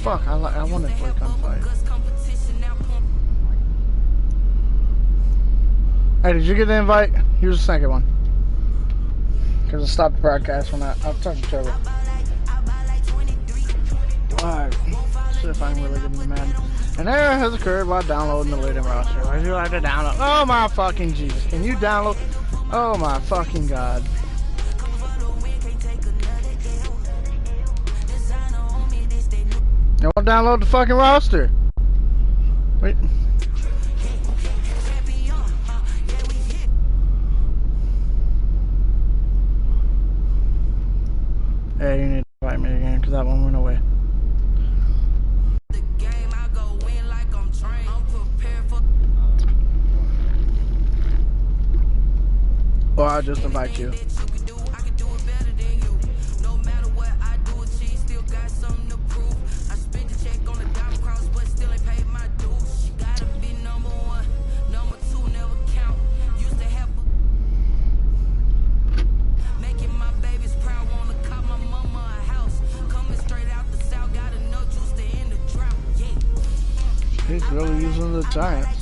fuck, I wanted to play gunfight. Hey, did you get the invite? Here's the second one. Because I stopped the broadcast when I was talking to Trevor. Alright, see if I can really get in the Madden. An error has occurred while downloading the later roster. Why do you like to download? Oh my fucking Jesus. Can you download? Oh my fucking God. You won't download the fucking roster. Wait. Yeah, you need to invite me again because that one went away. Or I'll just invite you. He's really using the Giants.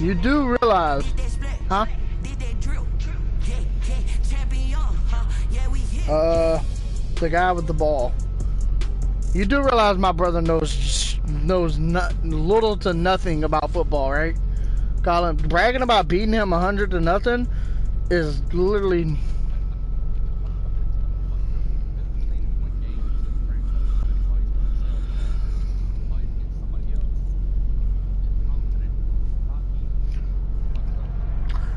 You do realize, huh? The guy with the ball. You do realize my brother knows little to nothing about football, right? Colin, bragging about beating him 100-0 is literally.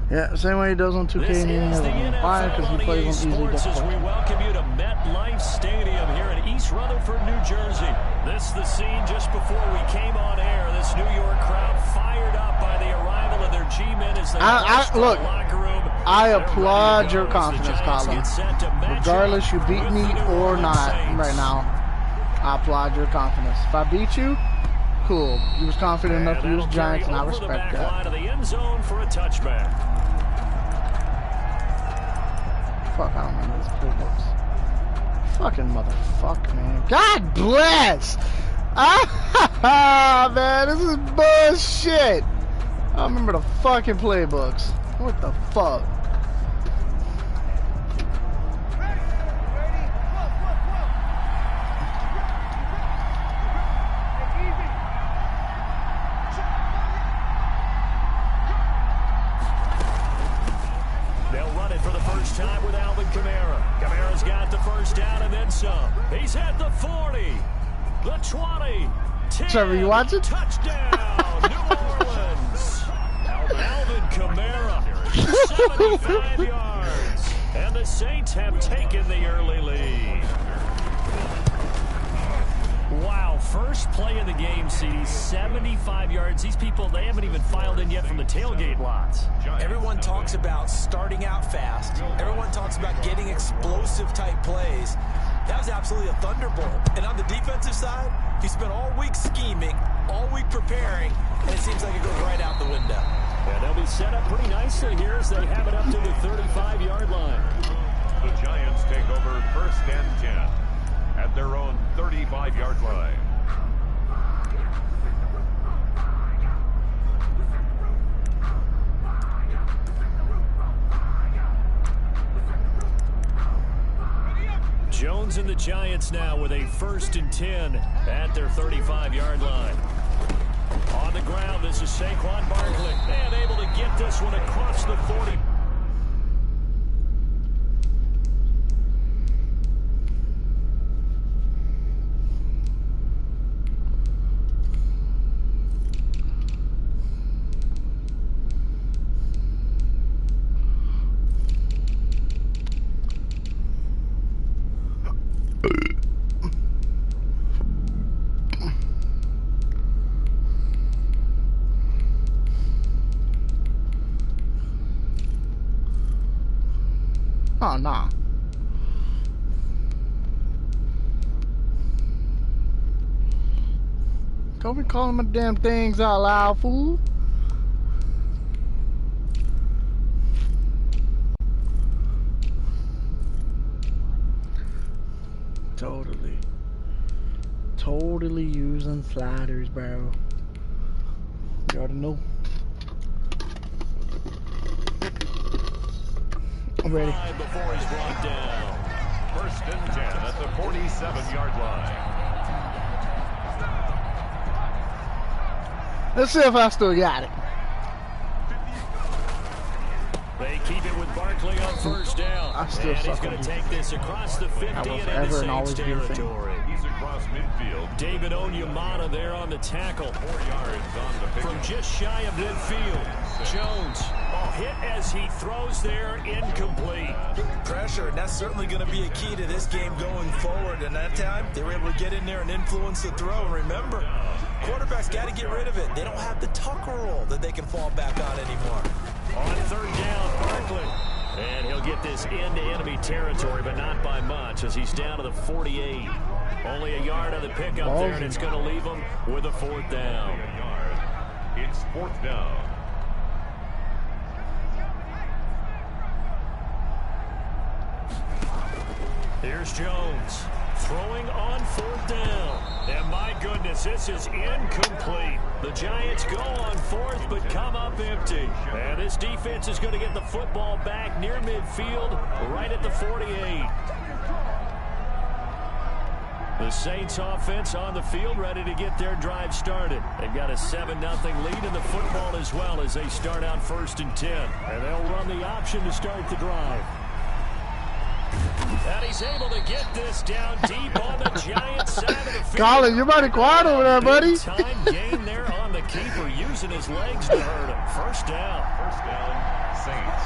Yeah, same way he does on 2K and any other one. Why? Because he plays on easy difficulty. We welcome you to MetLife Stadium here in East Rutherford, New Jersey. This is the scene just before we came on air. This New York crowd fired up by the arrival of their G-men as they look, the locker room. I applaud your confidence, Colin. Regardless you beat me or not right now, I applaud your confidence. If I beat you, cool. You was confident enough to use Giants, and I respect that. The end zone for a touchback. Fuck, I don't remember these playbooks. Fucking motherfucker, man. God bless! Ah, man, this is bullshit! I don't remember the fucking playbooks. What the fuck? Time with Alvin Kamara. Kamara's got the first down and then some. He's at the 40, the 20, 10. Trevor, you watch it? Touchdown, New Orleans. Alvin Kamara, 75 yards. And the Saints have taken the early lead. Wow, first play of the game, CD, 75 yards. These people, they haven't even filed in yet from the tailgate lots. Everyone talks about starting out fast. Everyone talks about getting explosive type plays. That was absolutely a thunderbolt. And on the defensive side, he spent all week scheming, all week preparing, and it seems like it goes right out the window. And they'll be set up pretty nicely here as they have it up to the 35-yard line. The Giants take over 1st and 10 at their own 35-yard line. Jones and the Giants now with a 1st and 10 at their 35-yard line. On the ground, this is Saquon Barkley, and able to get this one across the 40. Don't be calling my damn things out loud, fool. Totally using sliders, bro. You already know. I'm ready. Before he's brought down. 1st and 10 at the 47-yard line. Let's see if I still got it. They keep it with Barkley on 1st down. I still and suck he's going to take this across the 50 and into Saints territory. He's across midfield. David Onyemata there on the tackle. 4 yards on the pick. From just shy of midfield. Jones hit as he throws there, incomplete. Pressure, and that's certainly going to be a key to this game going forward. And that time, they were able to get in there and influence the throw. And remember, quarterbacks got to get rid of it. They don't have the Tucker roll that they can fall back on anymore. On 3rd down, Barkley. And he'll get this into enemy territory, but not by much as he's down to the 48. Only a yard on the pickup there, and it's going to leave him with a 4th down. It's 4th down. Here's Jones throwing on 4th down. And my goodness, this is incomplete. The Giants go on 4th, but come up empty. And this defense is going to get the football back near midfield, right at the 48. The Saints offense on the field, ready to get their drive started. They've got a 7-0 lead in the football as well as they start out 1st and 10. And they'll run the option to start the drive. And he's able to get this down deep on the Giants side of the field. Colin, you're mighty quiet over there, buddy. Time gain there on the keeper, using his legs to hurt him. 1st down. 1st down, Saints.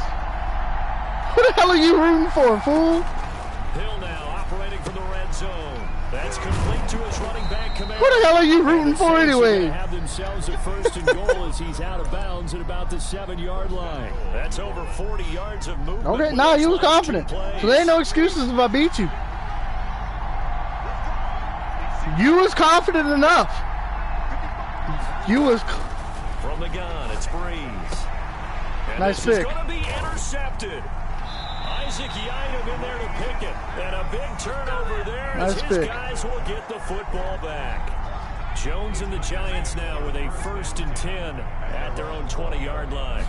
What the hell are you rooting for, fool? Hill now operating from the red zone. That's complete to his running back command. What the hell are you rooting for anyway? Have themselves a 1st and goal as he's out of bounds at about the 7-yard line. That's over 40 yards of movement. Okay, nah, you was confident. So there ain't no excuses if I beat you. You was confident enough. You was. From the gun, it's Breeze. And nice this pick. is going to be intercepted. Isaac Yiadom in there to pick it. And a big turnover there as his guys will get the football back. Jones and the Giants now with a 1st and 10 at their own 20-yard line.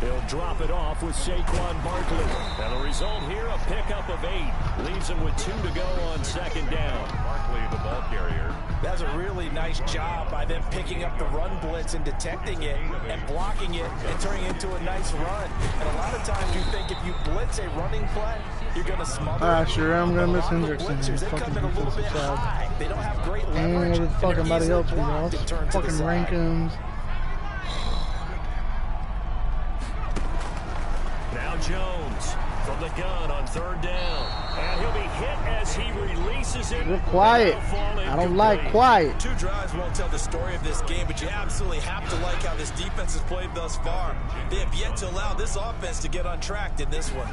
They'll drop it off with Saquon Barkley. And the result here, a pickup of 8. Leaves them with 2 to go on 2nd down. Barkley, the ball carrier. That's a really nice job by them picking up the run blitz and detecting it and blocking it and turning it into a nice run. And a lot of times you think if you blitz a running play, you're going to smother it. Sure, I'm going to miss Hendrickson. They come in a little bit high. They don't have great leverage. And fucking buddy helps me, y'all. Fucking Rankins. Now Jones from the gun on 3rd down. And he'll be hit as he releases it. You're quiet. I don't like quiet. 2 drives won't tell the story of this game, but you absolutely have to like how this defense has played thus far. They have yet to allow this offense to get untracked in this one.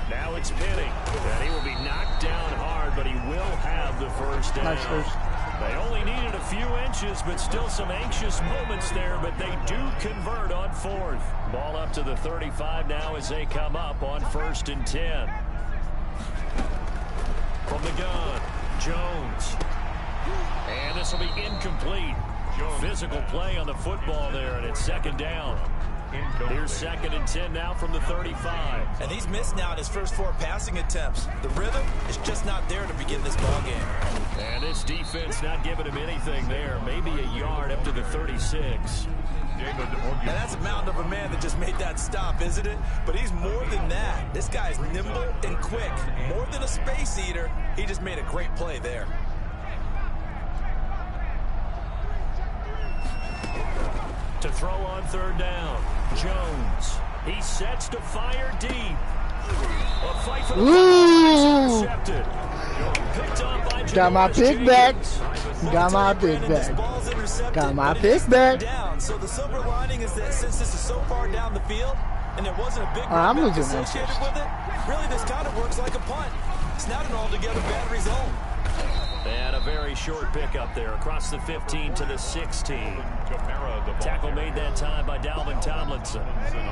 Now it's Penny. And he will be knocked down hard, but he will have the 1st down. Nice first. They only needed a few inches, but still some anxious moments there, but they do convert on 4th. Ball up to the 35 now as they come up on 1st and 10. From the gun, Jones. And this will be incomplete. Physical play on the football there, and it's 2nd down. Here's 2nd and 10 now from the 35. And he's missed now in his first 4 passing attempts. The rhythm is just not there to begin this ball game. And this defense not giving him anything there. Maybe a yard up to the 36. And that's a mountain of a man that just made that stop, isn't it? But he's more than that. This guy's nimble and quick. More than a space eater, he just made a great play there. To throw on 3rd down, Jones. He sets to fire deep. A fight for the intercepted. Picked up by got my pick back. Got my pick back. Got my pick back. So the silver lining is that since this is so far down the field and there wasn't a big I'm losing associated with it, really this kind of works like a punt. It's not an altogether bad result. And a very short pickup there across the 15 to the 16. Tackle made that time by Dalvin Tomlinson.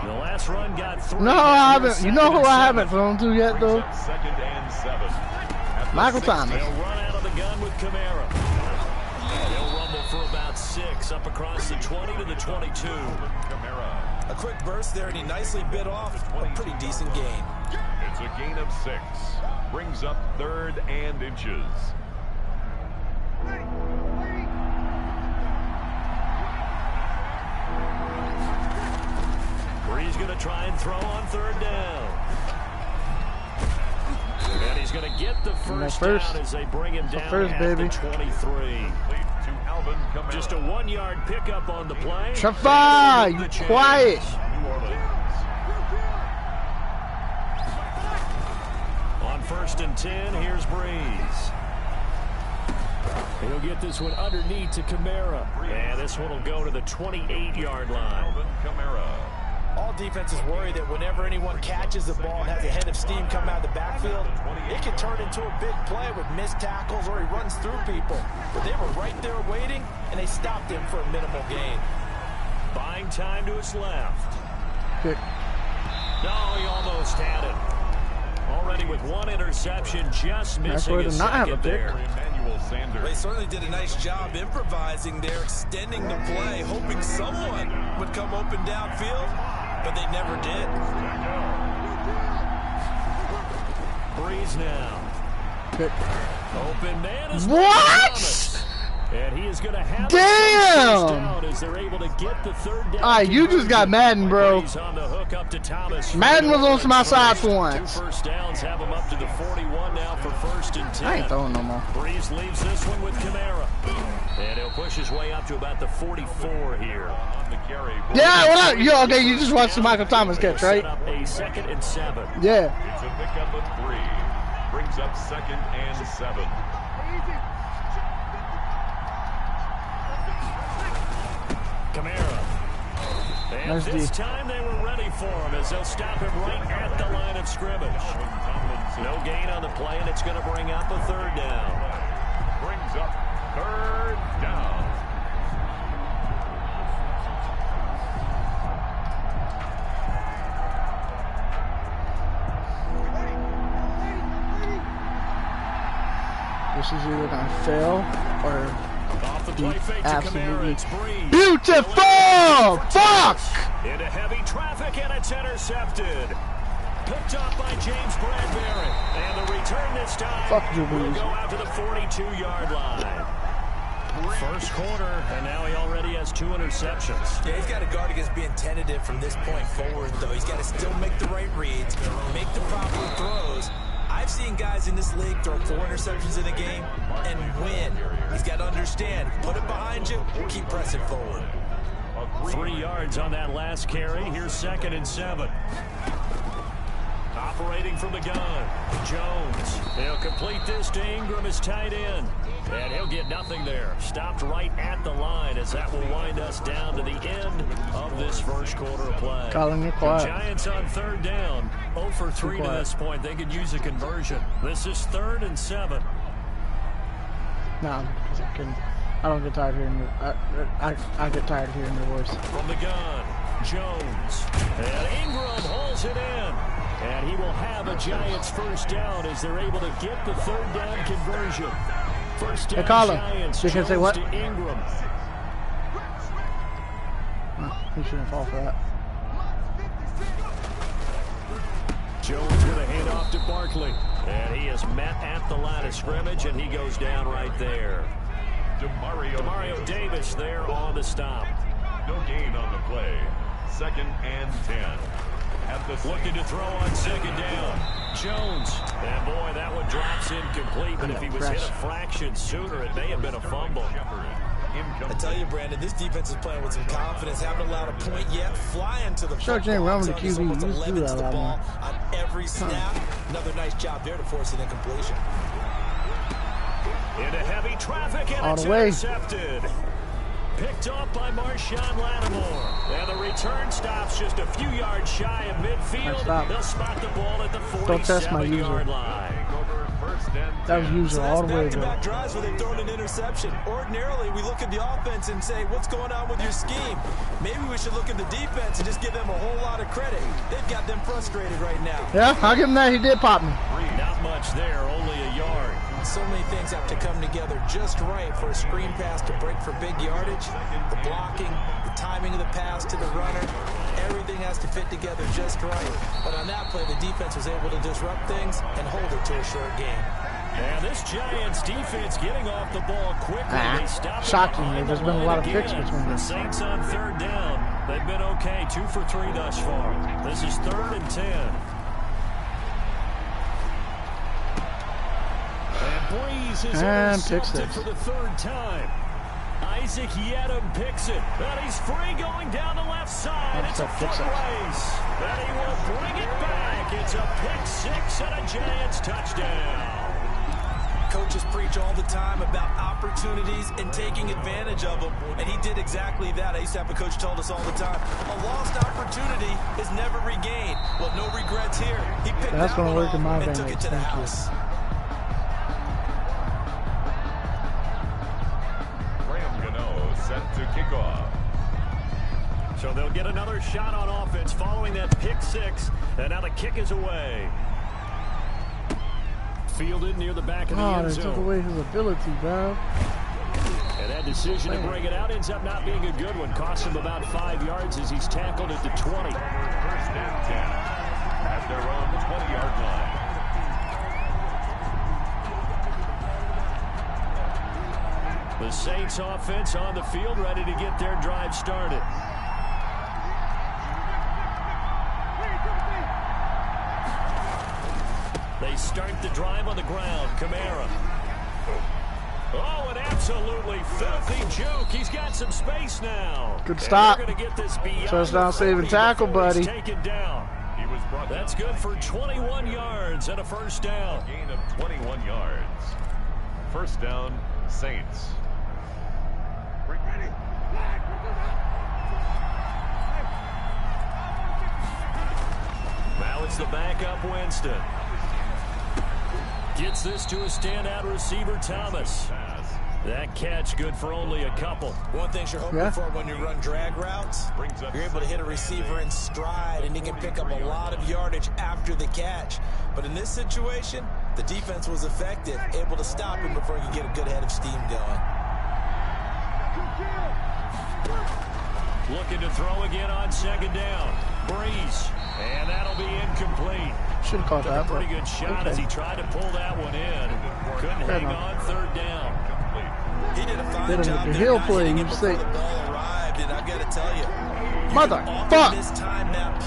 The last run got 3. No, I haven't. You know who I haven't thrown to yet, though? Second and 7. Michael Thomas. They'll run out of the gun with Kamara. They'll rumble for about 6 up across the 20 to the 22. A quick burst there, and he nicely bit off a pretty decent gain. It's a gain of 6. Brings up 3rd and inches. Bree's going to try and throw on 3rd down. And he's going to get the first down as they bring him down at the 23. Just a 1-yard pickup on the play. Trafar, you quiet. On 1st and 10, here's Breeze. He'll get this one underneath to Kamara. And this one will go to the 28-yard line. All defenses worry that whenever anyone catches the ball and has a head of steam come out of the backfield, it can turn into a big play with missed tackles or he runs through people. But they were right there waiting, and they stopped him for a minimal gain. Buying time to his left. Good. No, he almost had it. Already with 1 interception, just missing a second there. They certainly did a nice job improvising there, extending the play, hoping someone would come open downfield, but they never did. Breeze now. Good. Open man is What? and he is going to have Damn! as they're able to get the 3rd down. Alright, you just got Madden, bro. On the hook up to Thomas. Madden was on my side for once. 2 first downs have him up to the 41 now for 1st and 10. I ain't throwing no more. Breeze leaves this one with Kamara. And he'll push his way up to about the 44 here. Yeah, what up? Yo, okay, you just watched the Michael Thomas catch, right? Set up a 2nd and 7. Yeah. It's a pickup of 3. Brings up 2nd and 7. Kamara. And Nice this D. time they were ready for him as they'll stop him right at the line of scrimmage. No gain on the play, and it's going to bring up a 3rd down. Brings up 3rd down. This is either gonna fail or Off the play fake to absolutely Kamara, it's Breeze. beautiful. Fuck. Into heavy traffic, and it's intercepted. Picked off by James Bradbury. And the return this time Fuck you, will Breeze. go out to the 42-yard line. First quarter, and now he already has 2 interceptions. Yeah, he's got to guard against being tentative from this point forward, though. He's got to still make the right reads, make the proper throws. I've seen guys in this league throw 4 interceptions in a game and win. He's got to understand, put it behind you, keep pressing forward. 3 yards on that last carry. Here's 2nd and 7. Operating from the gun, Jones. He'll complete this to Ingram, his tight end. And he'll get nothing there. Stopped right at the line as that will wind us down to the end of this first quarter of play. Colin, you're The quiet. Giants on 3rd down. 0 for 3 to this point. They could use a conversion. This is 3rd and 7. Nah, I don't get tired of hearing I get tired of hearing your voice. From the gun, Jones. And Ingram hauls it in. And he will have a Giants first down as they're able to get the 3rd down conversion. First down, Hey, Colin, Giants. you can say what? To Ingram. He shouldn't fall for that. Jones with a handoff to Barkley. And he is met at the line of scrimmage, and he goes down right there. Demario Davis there on the stop. No gain on the play. 2nd and 10. Looking to throw on 2nd down. Jones. And boy, that one drops incomplete, but if he was hit a fraction sooner, it may have been a fumble. I tell you, Brandon, this defense is playing with some confidence. Haven't allowed a point yet. Flying to the Sure, Jane Roman, the QB, almost used to do 11 that to the a lot ball more. on every snap. Another nice job there to force an incompletion. Into heavy traffic, and All it's the way. intercepted. Picked up by Marshawn Lattimore. And the return stops just a few yards shy of midfield. Stop. They'll spot the ball at the Don't test my 47-yard user. line. and 10. That was usual all the way ago. Back-to-back drives where they've thrown an interception. Ordinarily, we look at the offense and say, what's going on with your scheme? Maybe we should look at the defense and just give them a whole lot of credit. They've got them frustrated right now. Yeah, I'll give him that. He did pop me. Not much there, only a yard. So many things have to come together just right for a screen pass to break for big yardage. The blocking, the timing of the pass to the runner, everything has to fit together just right. But on that play, the defense was able to disrupt things and hold it to a short game. And this Giants defense getting off the ball quickly. They stopped shockingly, there's been a lot of picks between them. The Saints on third down. They've been okay, 2 for 3 thus far. This is 3rd and 10. And Breeze is intercepted for the 3rd time. Isaac Yedem picks it. And he's free going down the left side. It's a foot race. And he will bring it back. It's a pick 6 and a Giants touchdown. Coaches preach all the time about opportunities and taking advantage of them, and he did exactly that. I used to have a coach told us all the time, a lost opportunity is never regained. Well, no regrets here. He picked that one off and took it to the house. Set to kick off. So they'll get another shot on offense following that pick 6, and now the kick is away. Fielded near the back of the end zone. They took away his ability, bro. And that decision to bring it out ends up not being a good one. Costs him about 5 yards as he's tackled at the 20. 1st and 10 at their own 20-yard line. The Saints offense on the field, ready to get their drive started. They start the drive on the ground. Kamara. Oh, an absolutely filthy juke. He's got some space now. Good stop. Touchdown saving tackle, buddy. Taken down. That's good for 21 yards and a 1st down. Gain of 21 yards. 1st down, Saints. Now it's the backup Winston. Gets this to a standout receiver, Thomas. That catch good for only a couple. One thing you're hoping for when you run drag routes, you're able to hit a receiver in stride, and he can pick up a lot of yardage after the catch. But in this situation, the defense was effective, able to stop him before he could get a good head of steam going. Looking to throw again on 2nd down. Breeze. And that'll be incomplete. Should have caught that. Pretty good shot as he tried to pull that one in. Couldn't hang on 3rd down. He did a fine job there, not hitting him before the ball arrived, and I've got to tell you, motherfuck!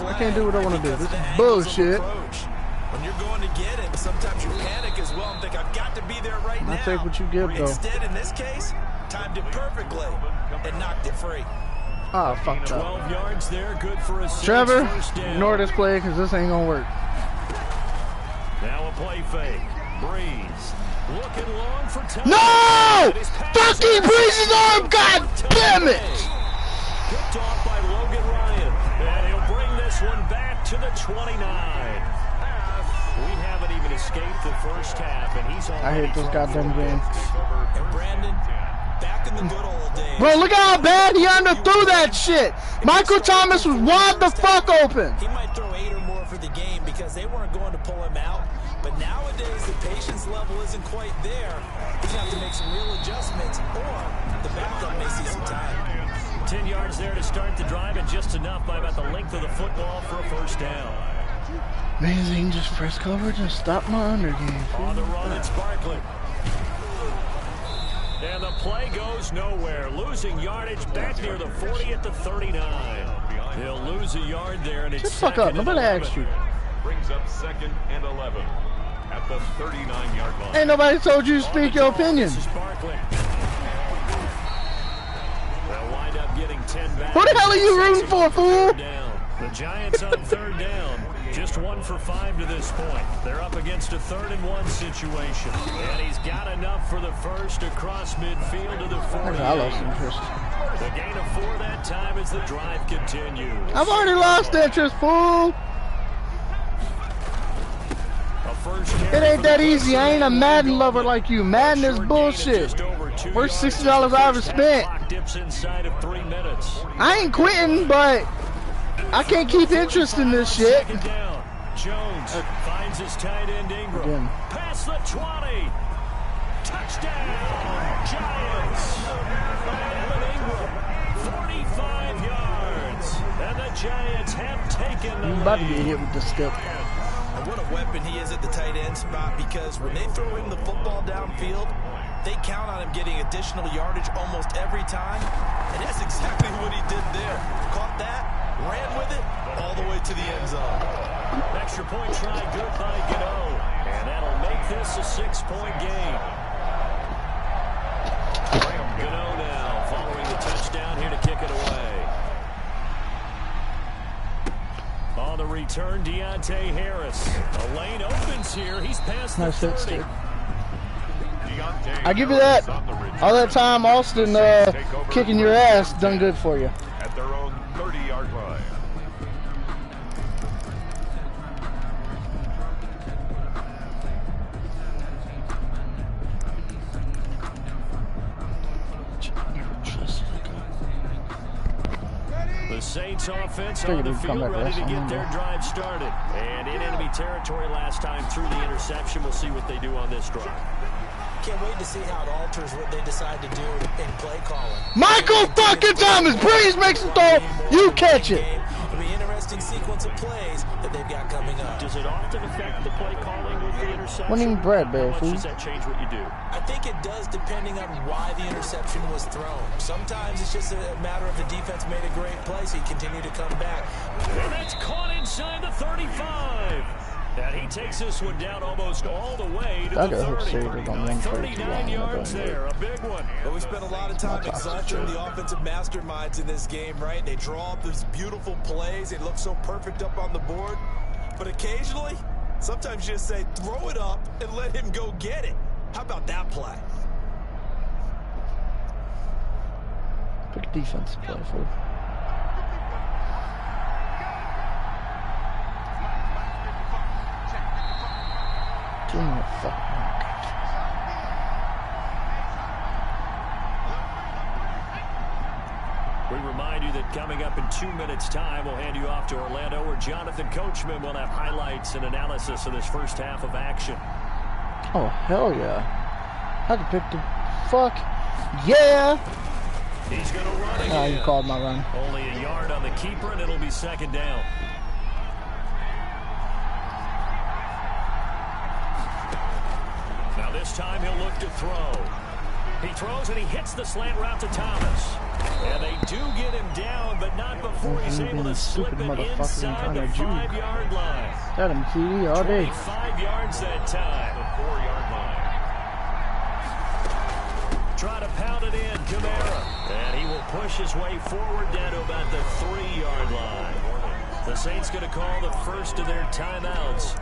I can't do what I want to do. This is bullshit. When you're going to get it, sometimes you panic as well and think, I've got to be there right now. I'll take what you give, though. Instead, in this case, timed it perfectly and knocked it free. Oh, fucked up. 12 yards there, good for a Trevor, ignore this play because this ain't gonna work. Now a play fake. Breeze. Looking long for time. No! Fucking Breeze's arm! God damn it! Picked off by Logan Ryan. And he'll bring this one back to the 29. We haven't even escaped the 1st half, and he's already. I hate this goddamn game. And Brandon, back in the good old days. Bro, look how bad he underthrew that shit. Michael Thomas was wide the fuck open. He might throw 8 or more for the game because they weren't going to pull him out. But nowadays, the patience level isn't quite there. He's going to have to make some real adjustments, or the backup may see some time. 10 yards there to start the drive, and just enough by about the length of the football for a 1st down. Amazing, just press coverage and stop my under game. On the run, it's Barkley. And the play goes nowhere. Losing yardage back near the 40 at the 39. He'll lose a yard there, and it's just fuck up. Nobody asked you. Brings up 2nd and 11 at the 39-yard line. Ain't nobody told you to speak your opinion. This is Barkley. They'll wind up getting 10 back. Who the hell are you rooting for, fool? The Giants on 3rd down. Just 1 for 5 to this point. They're up against a 3rd and 1 situation. And he's got enough for the 1st across midfield to the 40. I lost interest. The gain of 4 that time as the drive continues. I've already lost interest, fool. A first It carry. ain't that easy. I ain't a Madden lover like you. Madden is bullshit. Worst $60 I ever spent. Clock dips inside of 3 minutes. I ain't quitting, but I can't keep interest in this shit. Second down. Jones finds his tight end Ingram. Again. Past the 20. Touchdown, Giants. Evan Ingram, 45 yards. And the Giants have taken the lead. I'm about to get hit with the stick. And what a weapon he is at the tight end spot, because when they throw him the football downfield, they count on him getting additional yardage almost every time. And that's exactly what he did there. Caught that, ran with it, all the way to the end zone. Extra point try, good by Gano. And that'll make this a 6-point game. Gano now following the touchdown here to kick it away. On the return, Deontay Harris. A lane opens here. He's past the 30. I give you that. All that time, Austin kicking your ass done good for you. At their own 30-yard line. The Saints offense on the field ready to get their drive started. And in enemy territory last time through the interception. We'll see what they do on this drive. Can't wait to see how it alters what they decide to do in play calling. Michael fucking Thomas, Breeze makes the throw, you catch it. It'll be an interesting sequence of plays that they've got coming up. Does it often affect the play calling with the interception? Winning bread, How much fool. does that change what you do? I think it does, depending on why the interception was thrown. Sometimes it's just a matter of the defense made a great play, so you continue to come back. And that's caught inside the 35. And he takes this one down almost all the way to the 30. 39 yards there, a big one. But we spent a lot of time exalting the offensive masterminds in this game, right? They draw up these beautiful plays. They look so perfect up on the board. But occasionally, sometimes you just say, throw it up and let him go get it. How about that play? Pick defense play for. We remind you that coming up in 2 minutes' time, we'll hand you off to Orlando, where Jonathan Coachman will have highlights and analysis of this first half of action. Oh, hell yeah. I can pick the fuck. Yeah. He's going to run again. Oh, you called my run. Only a yard on the keeper, and it'll be second down. Now this time he'll look to throw. He throws and he hits the slant route to Thomas. And they do get him down, but not before he's able to slip it inside the 5-yard line. Got him, CD, all day. 25 yards that time. The 4-yard line. Try to pound it in, Kamara. And he will push his way forward down to about the 3-yard line. The Saints going to call the first of their timeouts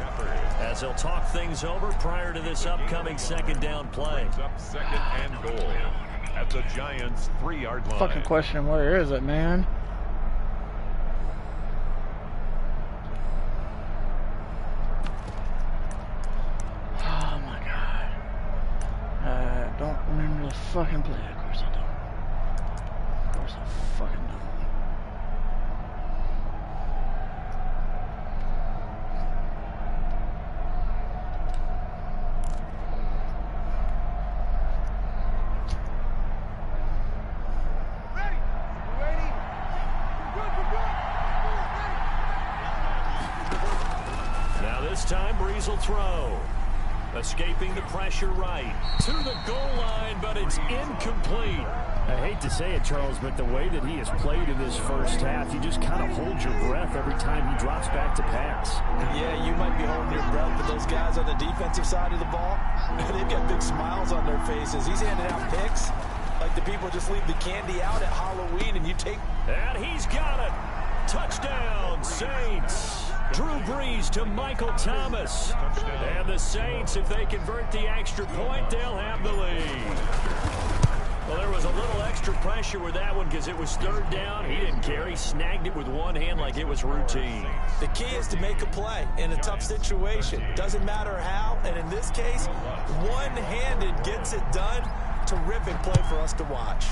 as they'll talk things over prior to this upcoming second down play. Up second and goal at the Giants' 3-yard line. Fucking question, where is it, man? Oh my god. I don't remember the fucking play. Of course I don't. Of course I fucking don't. Time Breeze will throw. Escaping the pressure right to the goal line, but it's incomplete. I hate to say it, Charles, but the way that he has played in this first half, you just kind of hold your breath every time he drops back to pass. Yeah, you might be holding your breath, but those guys on the defensive side of the ball, they've got big smiles on their faces. He's handing out picks like the people just leave the candy out at Halloween, and you take... And he's got it. Touchdown, Saints. Drew Brees to Michael Thomas. And the Saints, if they convert the extra point, they'll have the lead. Well, there was a little extra pressure with that one because it was third down. He didn't care. He snagged it with one hand like it was routine. The key is to make a play in a tough situation. Doesn't matter how, and in this case, one-handed gets it done. Terrific play for us to watch.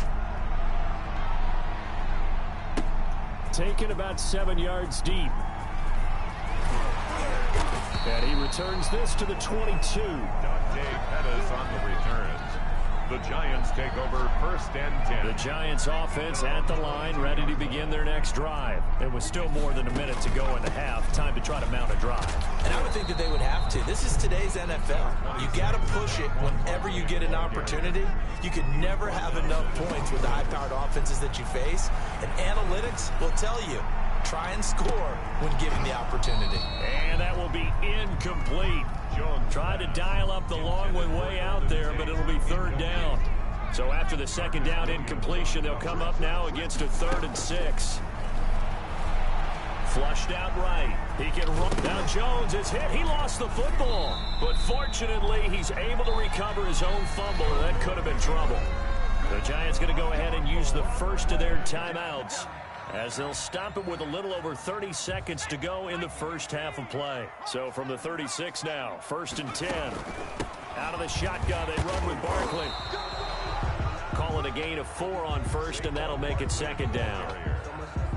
Taken about 7 yards deep. And he returns this to the 22. Dante Pettis on the returns. The Giants take over first and 10. The Giants offense at the line, ready to begin their next drive. It was still more than a minute to go in the half. Time to try to mount a drive. And I would think that they would have to. This is today's NFL. You got to push it whenever you get an opportunity. You could never have enough points with the high-powered offenses that you face. And analytics will tell you, try and score when given the opportunity. And that will be incomplete. Tried to dial up the long one way out there, but it'll be third down. So after the second down incompletion, they'll come up now against a 3rd and 6. Flushed out right. He can run. Now Jones is hit. He lost the football. But fortunately, he's able to recover his own fumble, and that could have been trouble. The Giants going to go ahead and use the first of their timeouts, as they'll stop it with a little over 30 seconds to go in the first half of play. So from the 36 now, 1st and 10. Out of the shotgun, they run with Barkley. Call it a gain of 4 on first, and that'll make it 2nd down.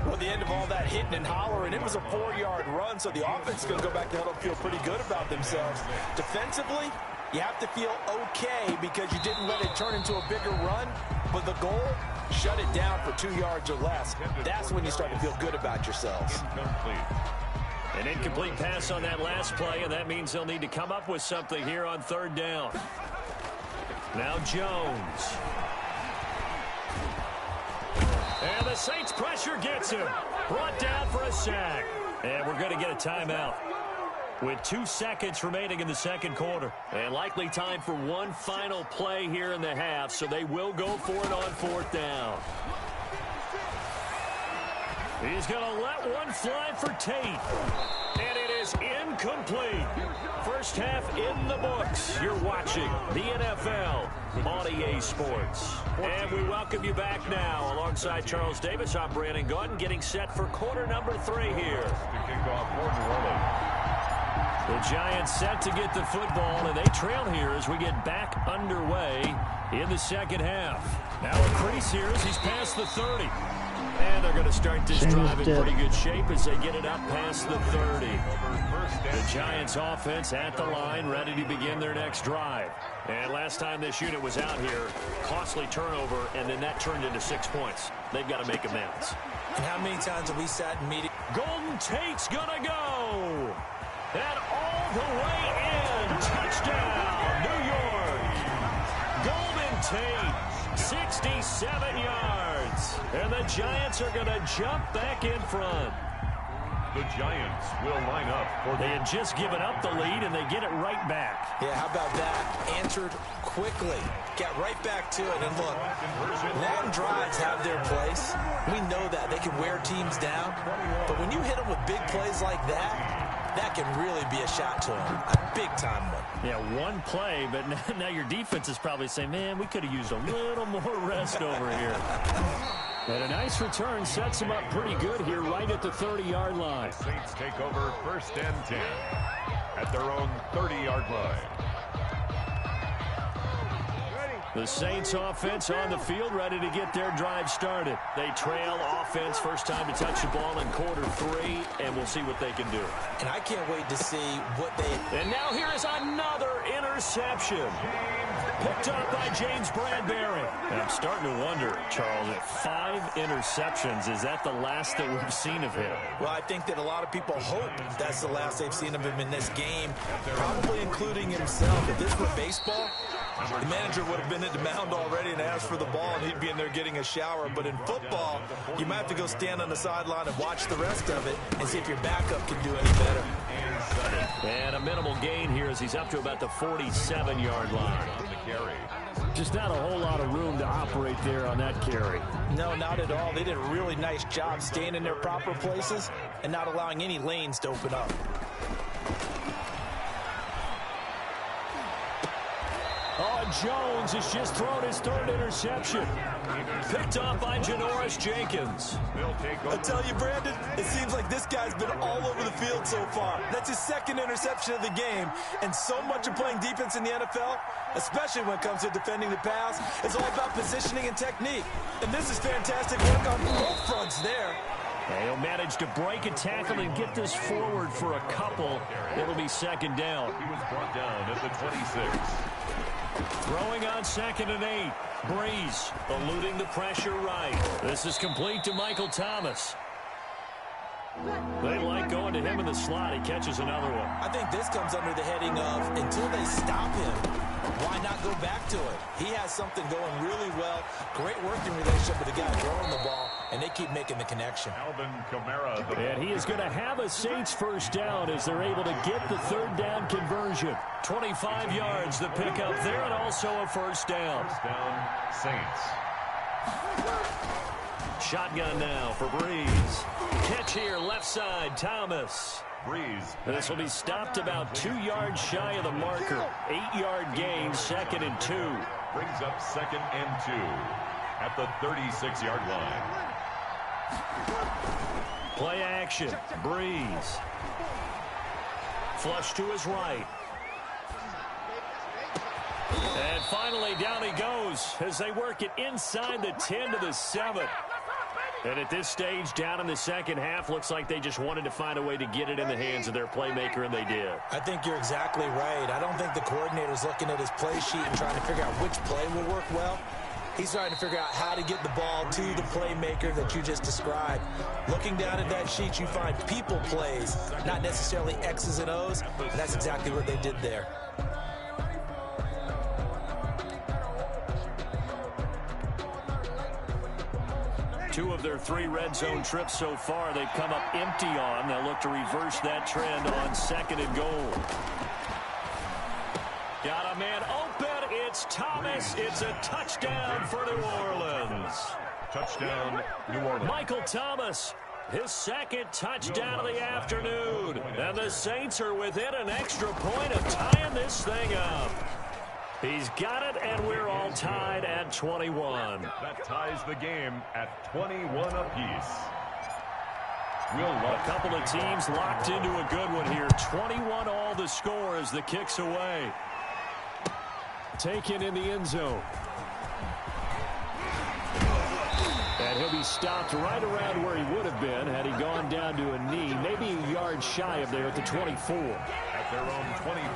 Well, at the end of all that hitting and hollering, it was a 4-yard run, so the offense is going to go back to huddle and feel pretty good about themselves. Defensively, you have to feel okay because you didn't let it turn into a bigger run, but the goal, shut it down for 2 yards or less. That's when you start to feel good about yourselves. An incomplete pass on that last play, and that means they'll need to come up with something here on 3rd down. Now Jones. And the Saints pressure gets him. Brought down for a sack. And we're going to get a timeout with 2 seconds remaining in the second quarter. And likely time for one final play here in the half, so they will go for it on 4th down. He's going to let one fly for Tate. And it is incomplete. First half in the books. You're watching the NFL on EA Sports. And we welcome you back now. Alongside Charles Davis, I'm Brandon Gordon, getting set for quarter number 3 here. The Giants set to get the football, and they trail here as we get back underway in the second half. Now a crease here as he's past the 30. And they're going to start this drive in pretty good shape as they get it up past the 30. The Giants offense at the line, ready to begin their next drive. And last time this unit was out here, costly turnover, and then that turned into 6 points. They've got to make amends. And how many times have we sat in meetings? Golden Tate's going to go. And all the way in. Touchdown, New York. Golden Tate, 67 yards. And the Giants are going to jump back in front. The Giants will line up for They had just given up the lead, and they get it right back. Yeah, how about that? Answered quickly. Got right back to it. And look, long drives have their place. We know that. They can wear teams down. But when you hit them with big plays like that, that can really be a shot to them. A big-time one. Yeah, one play, but now your defense is probably saying, man, we could have used a little more rest over here. And a nice return sets them up pretty good here right at the 30-yard line. Saints take over 1st and 10 at their own 30-yard line. The Saints offense on the field, ready to get their drive started. They trail offense, first time to touch the ball in quarter 3, and we'll see what they can do. And I can't wait to see what they... And now here is another interception. Picked up by James Bradbury. And I'm starting to wonder, Charles, at 5 interceptions, is that the last that we've seen of him? Well, I think that a lot of people hope that's the last they've seen of him in this game, probably including himself. If this were baseball, the manager would have been at the mound already and asked for the ball, and he'd be in there getting a shower. But in football, you might have to go stand on the sideline and watch the rest of it and see if your backup can do any better. And a minimal gain here as he's up to about the 47-yard line. Just not a whole lot of room to operate there on that carry. No, not at all. They did a really nice job staying in their proper places and not allowing any lanes to open up. Oh, Jones has just thrown his third interception. Picked up by Janoris Jenkins. I tell you, Brandon, it seems like this guy's been all over the field so far. That's his second interception of the game. And so much of playing defense in the NFL, especially when it comes to defending the pass, is all about positioning and technique. And this is fantastic work on both fronts there. He'll manage to break a tackle and get this forward for a couple. It'll be second down. He was brought down at the 26. Throwing on 2nd and 8. Breeze eluding the pressure right. This is complete to Michael Thomas. They like going to him in the slot. He catches another one. I think this comes under the heading of until they stop him, why not go back to it? He has something going really well. Great working relationship with the guy throwing the ball, and they keep making the connection. Alvin Kamara. And he is going to have a Saints first down as they're able to get the third down conversion. 25 yards the pickup there, and also a first down. First down, Saints. Shotgun now for Breeze. Catch here, left side, Thomas. Breeze. This will be stopped about 2 yards shy of the marker. 8-yard gain, 2nd and 2. Brings up 2nd and 2 at the 36-yard line. Play action, Breeze. Flush to his right. And finally, down he goes as they work it inside the 10 to the 7. And at this stage, down in the second half, looks like they just wanted to find a way to get it in the hands of their playmaker, and they did. I think you're exactly right. I don't think the coordinator's looking at his play sheet and trying to figure out which play will work well. He's trying to figure out how to get the ball to the playmaker that you just described. Looking down at that sheet, you find people plays, not necessarily X's and O's, and that's exactly what they did there. Two of their 3 red zone trips so far, they've come up empty on. They'll look to reverse that trend on 2nd and goal. Got a man open. It's Thomas. It's a touchdown for New Orleans. Touchdown, New Orleans. Michael Thomas, his 2nd touchdown of the afternoon. And the Saints are within an extra point of tying this thing up. He's got it, and we're all tied at 21. That ties the game at 21 apiece. A couple of teams locked into a good one here. 21 all the score as the kick's away. Taken in the end zone. And he'll be stopped right around where he would have been had he gone down to a knee, maybe a yard shy of there at the 24. At their own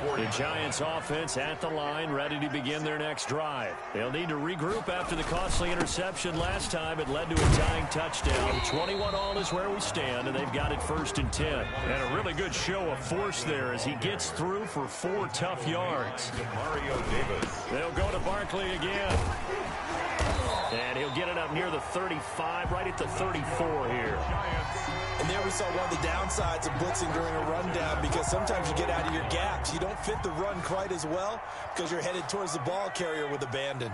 24. The Giants offense at the line, ready to begin their next drive. They'll need to regroup after the costly interception last time. It led to a tying touchdown. 21 all is where we stand, and they've got it 1st and 10. And a really good show of force there as he gets through for 4 tough yards. Mario Davis. They'll go to Barkley again. And he'll get it up near the 35, right at the 34 here. And there we saw one of the downsides of blitzing during a rundown, because sometimes you get out of your gaps. You don't fit the run quite as well because you're headed towards the ball carrier with abandon.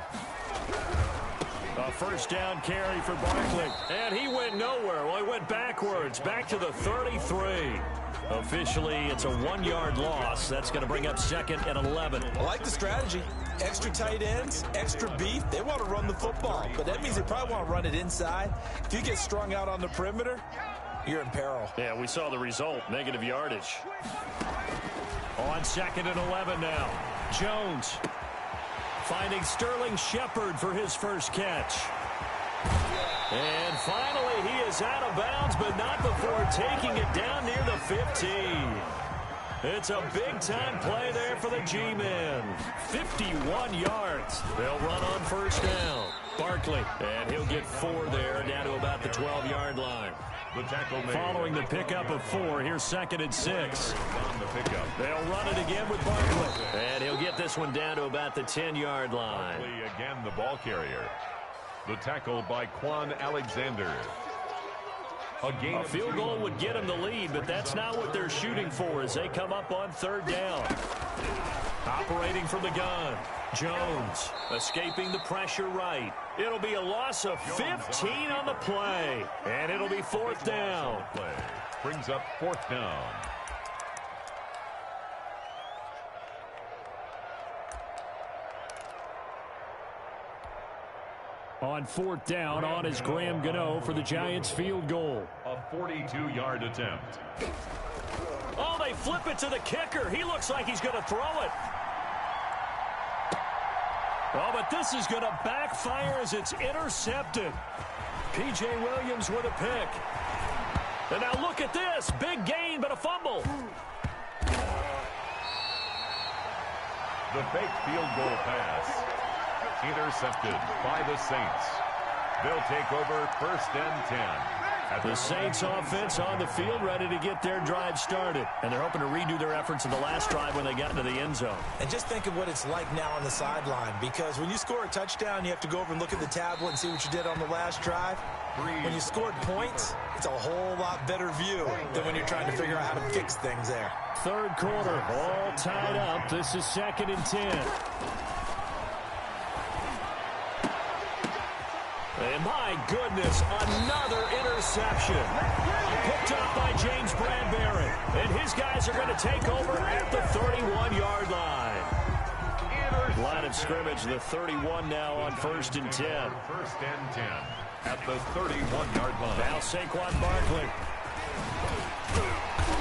A first down carry for Barkley. And he went nowhere. Well, he went backwards, back to the 33. Officially, it's a 1-yard loss. That's going to bring up 2nd and 11. I like the strategy. Extra tight ends, extra beef. They want to run the football, but that means they probably want to run it inside. If you get strung out on the perimeter, you're in peril. Yeah, we saw the result. Negative yardage. On 2nd and 11 now. Jones finding Sterling Shepard for his first catch. And finally, he is out of bounds, but not before taking it down near the 15. It's a big-time play there for the G-men. 51 yards. They'll run on first down. Barkley, and he'll get 4 there, down to about the 12-yard line. The tackle made. Following the pickup of 4, here's 2nd and 6. On the pickup. They'll run it again with Barkley. And he'll get this one down to about the 10-yard line. Barkley again, the ball carrier. The tackle by Quan Alexander. A field goal would get them the lead, but that's not what they're shooting for as they come up on 3rd down. Operating from the gun. Jones escaping the pressure right. It'll be a loss of 15 on the play, and it'll be 4th down. Brings up 4th down. On 4th down, on is Graham Gano for the Giants field goal. A 42-yard attempt. Oh, they flip it to the kicker. He looks like he's going to throw it. Oh, but this is going to backfire as it's intercepted. P.J. Williams with a pick. And now look at this. Big gain, but a fumble. The fake field goal pass. Intercepted by the Saints. They'll take over 1st and 10. The Saints offense on the field ready to get their drive started. And they're hoping to redo their efforts in the last drive when they got into the end zone. And just think of what it's like now on the sideline, because when you score a touchdown, you have to go over and look at the tablet and see what you did on the last drive. When you scored points, it's a whole lot better view than when you're trying to figure out how to fix things there. 3rd quarter, all tied up. This is 2nd and 10. And my goodness, another interception. Picked up by James Bradbury. And his guys are going to take over at the 31-yard line. Line of scrimmage, the 31 now on 1st and 10. 1st and 10 at the 31-yard line. Now Saquon Barkley.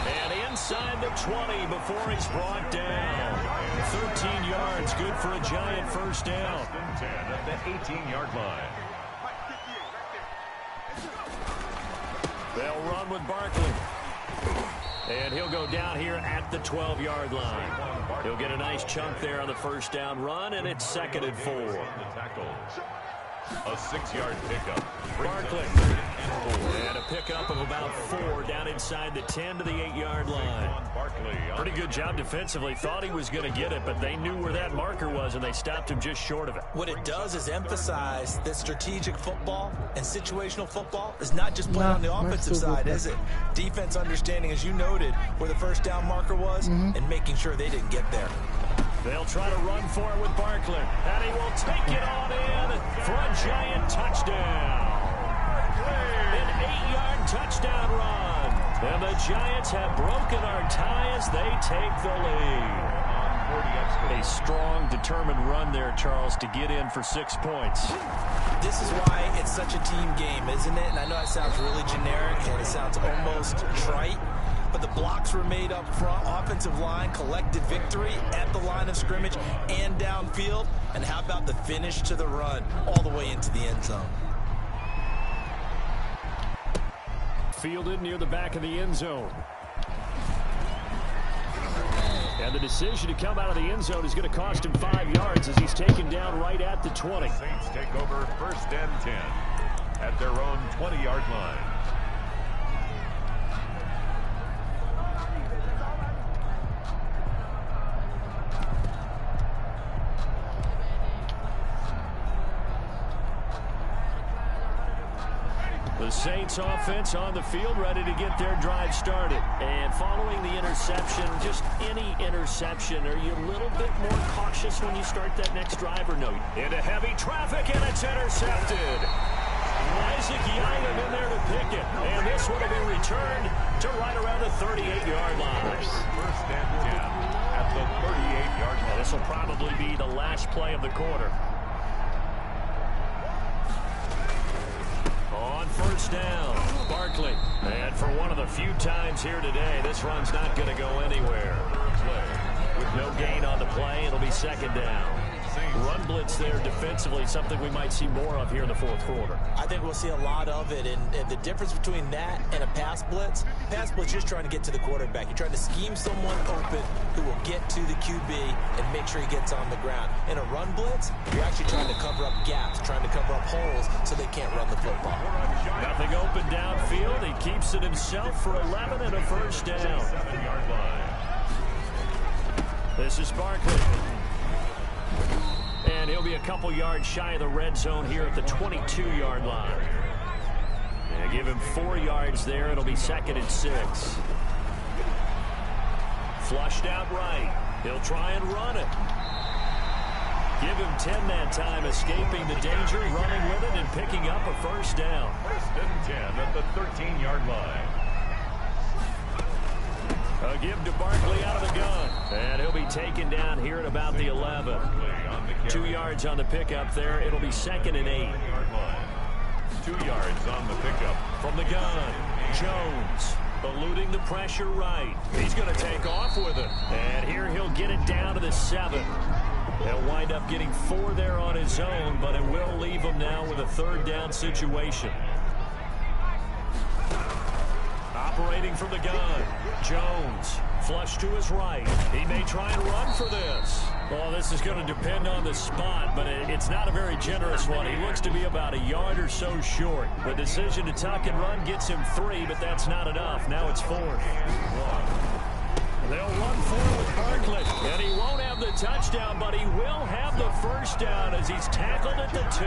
And inside the 20 before he's brought down. 13 yards, good for a Giant first down. 1st and 10 at the 18-yard line. They'll run with Barkley. And he'll go down here at the 12-yard line. He'll get a nice chunk there on the first down run, and it's 2nd and 4. A 6-yard pickup. Barkley. And a pickup of about 4 down inside the 10 to the 8-yard line. Pretty good job defensively. Thought he was going to get it, but they knew where that marker was, and they stopped him just short of it. What it does is emphasize that strategic football and situational football is not just playing on the offensive side, is it? Defense understanding, as you noted, where the first down marker was and making sure they didn't get there. They'll try to run for it with Barkley. And he will take it on in for a Giant touchdown. An 8-yard touchdown run. And the Giants have broken our tie as they take the lead. A strong, determined run there, Charles, to get in for 6 points. This is why it's such a team game, isn't it? And I know it sounds really generic and it sounds almost trite, but the blocks were made up front. Offensive line, collective victory at the line of scrimmage and downfield. And how about the finish to the run all the way into the end zone? Fielded near the back of the end zone. And the decision to come out of the end zone is going to cost him 5 yards as he's taken down right at the 20. Saints take over 1st and 10 at their own 20-yard line. The Saints offense on the field ready to get their drive started. And following the interception, just any interception, are you a little bit more cautious when you start that next drive or no? Into heavy traffic, and it's intercepted. Isaac Yianum in there to pick it. And this one will be returned to right around the 38-yard line. 1st and 10 at the 38-yard line. This will probably be the last play of the quarter. On 1st down, Barkley. And for one of the few times here today, this run's not going to go anywhere. With no gain on the play, it'll be 2nd down. Run blitz there defensively, something we might see more of here in the 4th quarter. I think we'll see a lot of it, and the difference between that and a pass blitz you're just trying to get to the quarterback. You're trying to scheme someone open who will get to the QB and make sure he gets on the ground. In a run blitz, you're actually trying to cover up gaps, trying to cover up holes so they can't run the football. Nothing open downfield. He keeps it himself for 11 and a 1st down. 7-yard line. This is Barkley. And he'll be a couple yards shy of the red zone here at the 22-yard line. And give him 4 yards there. It'll be 2nd and 6. Flushed out right. He'll try and run it. Give him 10 that time, escaping the danger, running with it, and picking up a 1st down. 1st and 10 at the 13-yard line. A give to Barkley out of the gun. And he'll be taken down here at about the 11. 2 yards on the pickup there. It'll be 2nd and 8. 2 yards on the pickup. From the gun, Jones eluding the pressure right. He's going to take off with it. And here he'll get it down to the 7. He'll wind up getting 4 there on his own, but it will leave him now with a 3rd down situation. Operating from the gun, Jones, flush to his right. He may try and run for this. Well, this is going to depend on the spot, but it's not a very generous one. He looks to be about a yard or so short. The decision to tuck and run gets him 3, but that's not enough. Now it's 4th. They'll run forward with Barkley, and he won't have the touchdown, but he will have the 1st down as he's tackled at the 2.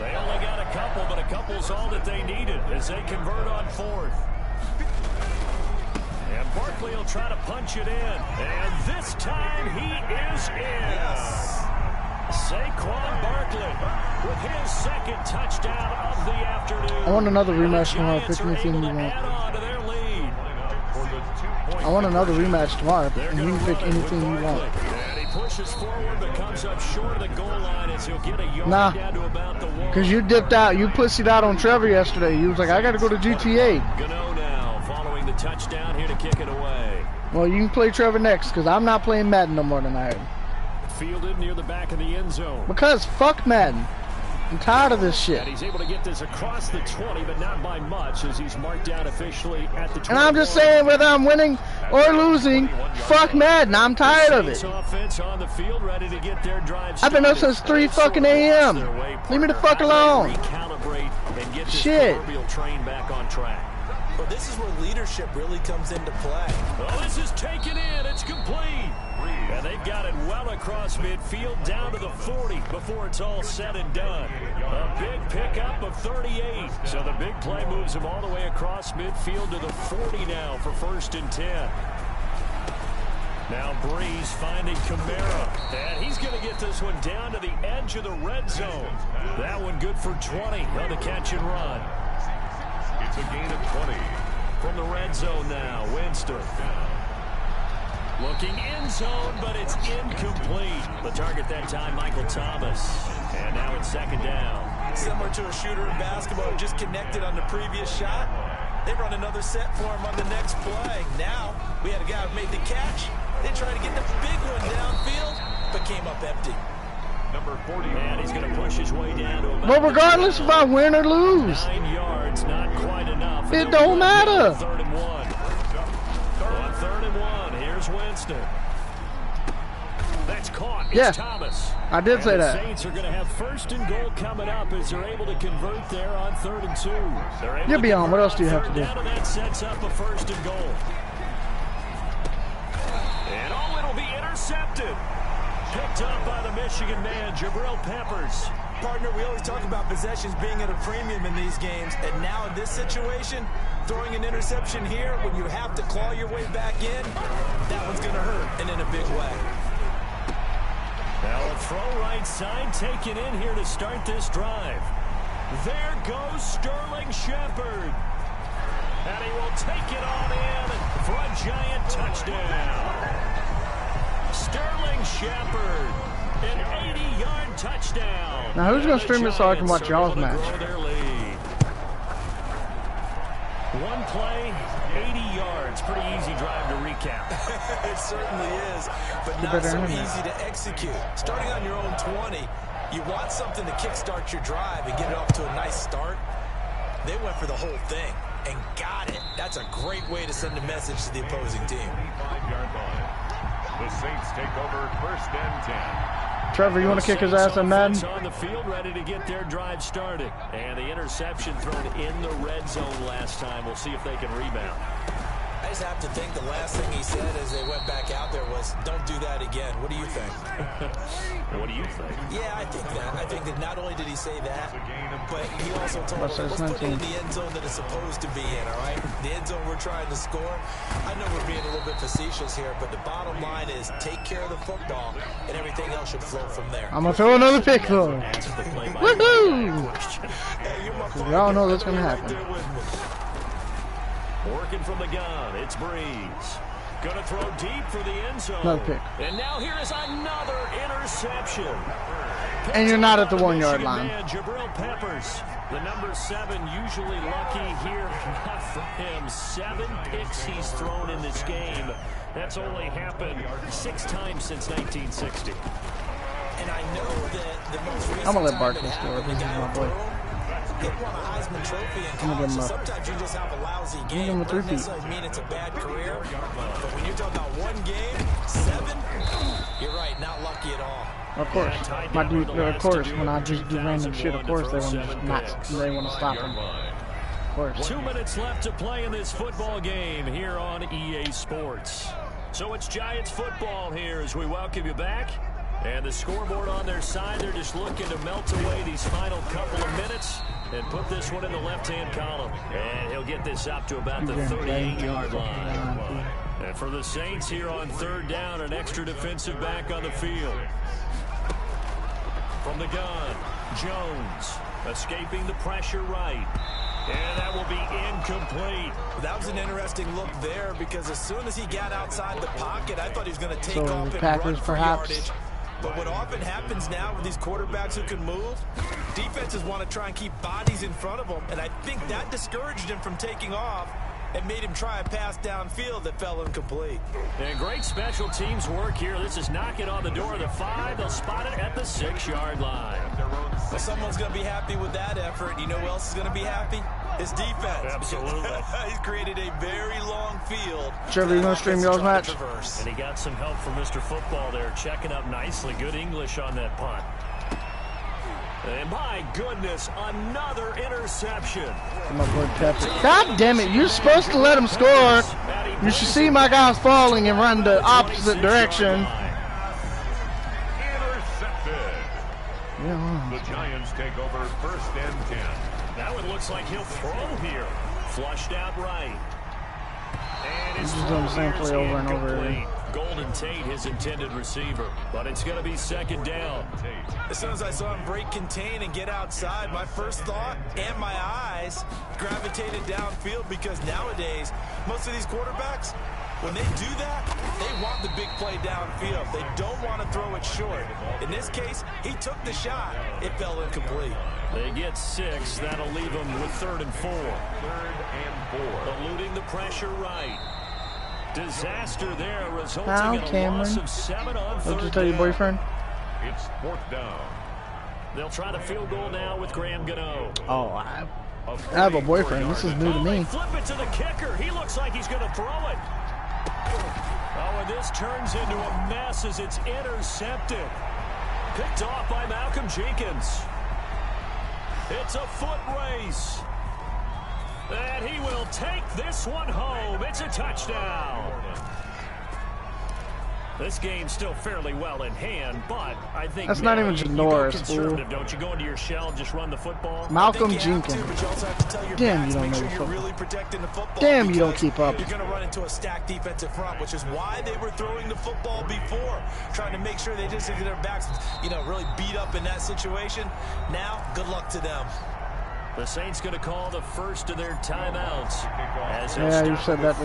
They only got a couple, but a couple's all that they needed as they convert on 4th. And Barkley will try to punch it in, and this time he is in. Yes. Saquon Barkley with his 2nd touchdown of the afternoon. I want another rematch tomorrow. Pick anything you want. I want another rematch tomorrow, and you can pick anything you want. And he pushes forward, but comes up short of the goal line as he'll get a yard down to about the 1. Because you dipped out. You pussied out on Trevor yesterday. You was like, I got to go to GTA. Gano now following the touchdown here to kick it away. Well, you can play Trevor next, because I'm not playing Madden no more tonight. Fielded near the back of the end zone. Because fuck Madden. I'm tired of this shit. And he's able to get this across the 20, but not by much as he's marked down officially at the 20. And I'm just saying, whether I'm winning or losing, fuck Madden. I'm tired of it. Offense on the field, ready to get their drive I've been up since 3 fucking a.m. Leave me the fuck alone. Recalibrate and get this shit. proverbial train back on track. But this is where leadership really comes into play. Oh, this is taken in. It's complete. And they've got it well across midfield down to the 40 before it's all said and done. A big pickup of 38. So the big play moves him all the way across midfield to the 40 now for 1st and 10. Now Breeze finding Kamara. And he's going to get this one down to the edge of the red zone. That one good for 20 on the catch and run. It's a gain of 20. From the red zone now, Winston. Looking in zone, but it's incomplete. The target that time, Michael Thomas. And now it's 2nd down. Similar to a shooter in basketball who just connected on the previous shot. They run another set for him on the next play. Now, we had a guy who made the catch. They tried to get the big one downfield, but came up empty. Number 40. And he's going to push his way down to about But regardless if I win or lose, 9 yards, not quite enough. it don't matter. 3rd and 1. On 3rd and 1, here's Winston. That's caught. It's Yes, Thomas. I did say The that. Saints are going to have 1st and goal coming up as they're able to convert there on 3rd and 2. They're able You're to beyond. What convert else do you on have to 3rd do? down, and that sets up a 1st and goal. And it'll be intercepted. Picked up by the Michigan man, Jabril Peppers. Partner, we always talk about possessions being at a premium in these games, and now in this situation, throwing an interception here when you have to claw your way back in, that one's going to hurt, and in a big way. Now a throw right side taken in here to start this drive. There goes Sterling Shepard. And he will take it on in for a giant touchdown. Sterling Shepard, an 80-yard touchdown. Now who's going to stream this so I can watch y'all's match? One play, 80 yards. Pretty easy drive to recap. It certainly is, but not so easy to execute. Starting on your own 20, you want something to kickstart your drive and get it off to a nice start. They went for the whole thing and got it. That's a great way to send a message to the opposing team. 25-yard line. The Saints take over 1st and 10. Trevor, you want to kick his ass in Madden? On the field, ready to get their drive started. And the interception thrown in the red zone last time. We'll see if they can rebound. I just have to think the last thing he said as they went back out there was, don't do that again. What do you think? What do you think? Yeah, I think that. I think that not only did he say that, but he also told us, let's put it in the end zone that it's supposed to be in, all right? The end zone we're trying to score. I know we're being a little bit facetious here, but the bottom line is take care of the football, and everything else should flow from there. I'm going to throw another pick, though. Woohoo! Y'all know that's going to happen. Working from the gun, it's Breeze. Going to throw deep for the end zone. Another pick. And now here is another interception. And you're not at the 1 yard line. Peppers, the number 7, usually lucky here. Not for him. 7 picks he's thrown in this game. That's only happened 6 times since 1960. And I know that the most recent I'm gonna let time Barkley it score. happened, This is my boy. He won a Heisman Trophy in I'm gonna give college, him so a. sometimes you just have a lousy Give game. him a Doesn't 3-peat. necessarily mean it's a bad career, but when you're talking about one game, 7, you're right, not lucky at all. Of course, of course, when I just do random shit, of course they want to stop him. Of course. 2 minutes left to play in this football game here on EA Sports. So it's Giants football here as we welcome you back. And the scoreboard on their side, they're just looking to melt away these final couple of minutes and put this one in the left-hand column. And he'll get this up to about the 38-yard line. And for the Saints here on 3rd down, an extra defensive back on the field. From the gun, Jones escaping the pressure right. And that will be incomplete. That was an interesting look there because as soon as he got outside the pocket, I thought he was going to take off and Packers run for perhaps. yardage. But what often happens now with these quarterbacks who can move, defenses want to try and keep bodies in front of them, and I think that discouraged him from taking off and made him try a pass downfield that fell incomplete. And great special teams work here. This is knocking on the door of the 5. They'll spot it at the 6-yard line. Well, someone's going to be happy with that effort. You know who else is going to be happy? His defense. Absolutely. He's created a very long field. Trevor, you going to stream y'all's match? And he got some help from Mr. Football there, checking up nicely. Good English on that punt. And my goodness, another interception. My boy Pepper. God damn it, you're supposed to let him score. You should see my guys falling and run the opposite direction. Intercepted. Yeah. The Giants take over 1st and 10. That one looks like he'll throw here. Flushed out right. And He's just doing the same play over and over. Golden Tate, his intended receiver. But it's going to be 2nd down. As soon as I saw him break contain and get outside, my first thought and my eyes gravitated downfield because nowadays, most of these quarterbacks, when they do that, they want the big play downfield. They don't want to throw it short. In this case, he took the shot. It fell incomplete. They get 6. That'll leave them with 3rd and 4. 3rd and 4. Eluding the pressure right. Disaster there, resulting How, in a Cameron? loss of 7 on 3rd What did you tell your down. boyfriend? It's 4th down. They'll try the field goal now with Graham Gano. Oh, I have a boyfriend. This is new to me. Flip it to the kicker. He looks like he's going to throw it. Oh, and this turns into a mess as it's intercepted. Picked off by Malcolm Jenkins. It's a foot race. And he will take this one home. It's a touchdown. This game's still fairly well in hand, but I think That's not even Janoris, conservative, don't you? Go into your shell and just run the football. Malcolm You have to, Jenkins. but you also have to tell your Damn, backs, you don't make know sure the you're football. really protecting the football. Damn, you don't because keep up. You're going to run into a stacked defensive front, which is why they were throwing the football before, trying to make sure they just get their backs, really beat up in that situation. Now, good luck to them. The Saints going to call the first of their timeouts. Yeah, you said that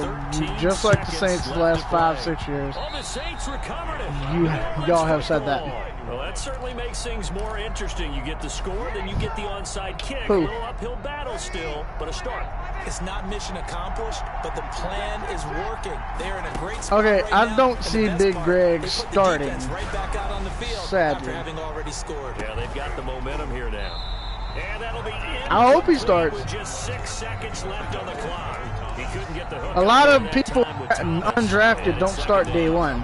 just like the Saints the last 5-6 years. Oh, the Saints recovered it. Y'all have said that. Well, that certainly makes things more interesting. You get the score, then you get the onside kick. Who? A little uphill battle still, but a start. It's not mission accomplished, but the plan is working. They're in a great spot Okay, right I now, don't and the see best Big part, Greg they put the starting. defense right back out on the field Sadly. after having already scored. Yeah, they've got the momentum here now. And that'll be I hope he starts. with just 6 seconds left on the clock. He couldn't get the hook. A lot up of that people time with time. undrafted And don't it's start 2nd day down. one.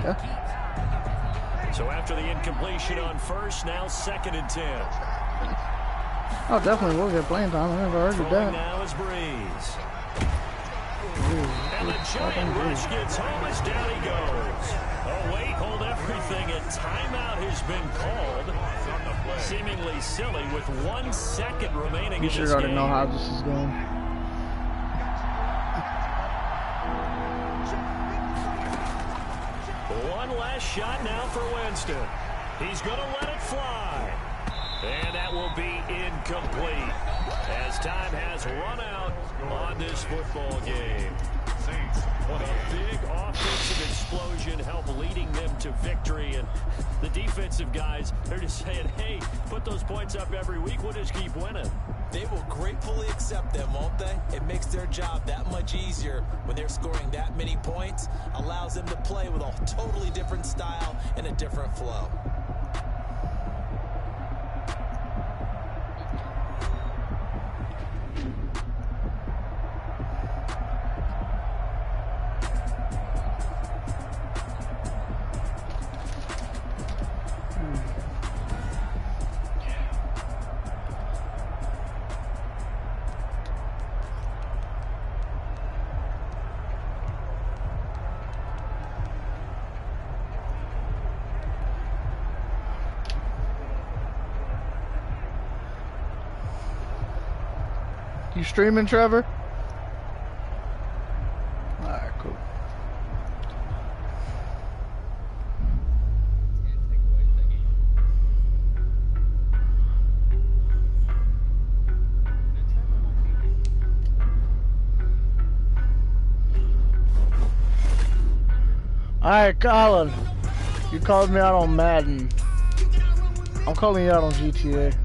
Yeah. So after the incompletion on first, now 2nd and 10. Oh, definitely we'll get playing time. I never argued Throwing that. now is Breeze. And the giant rush gets home as down he goes. Oh, wait, hold everything. A timeout has been called. Seemingly silly with 1 second remaining You in should this already game. know how this is going. One last shot now for Winston. He's going to let it fly. And that will be incomplete as time has run out on this football game. A big offensive explosion helped leading them to victory. And the defensive guys, they're just saying, hey, put those points up every week. We'll just keep winning. They will gratefully accept them, won't they? It makes their job that much easier when they're scoring that many points. Allows them to play with a totally different style and a different flow. You streaming, Trevor? Alright, cool. Alright, Colin. You called me out on Madden. I'm calling you out on GTA.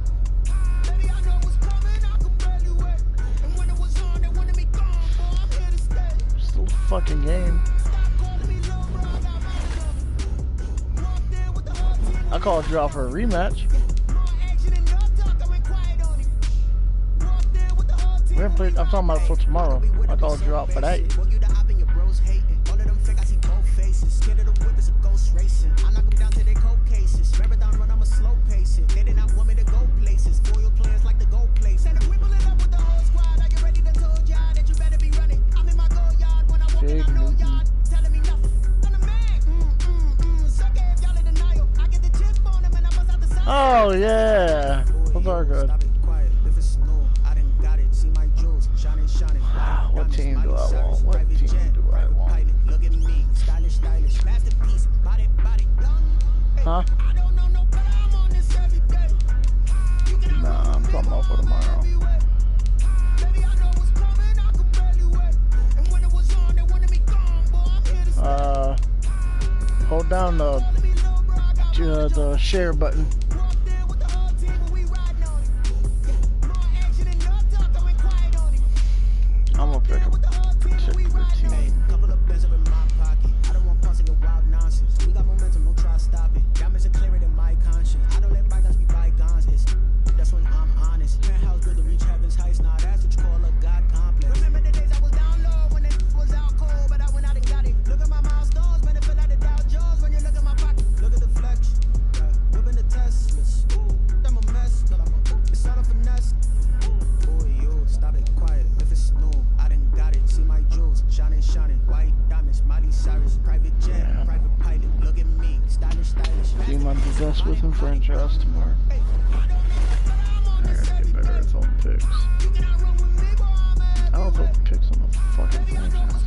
Fucking game. I called you out for a rematch. We haven't played, I'm talking about for tomorrow. I called you out for that. Oh yeah, those are good. What team do I want? What team do I want? Huh? Nah, I'm talking about for tomorrow. Hold down the share button. I'm gonna pick a particular team. With him franchise tomorrow. I gotta get better at throwing picks. I don't throw picks on the fucking franchise.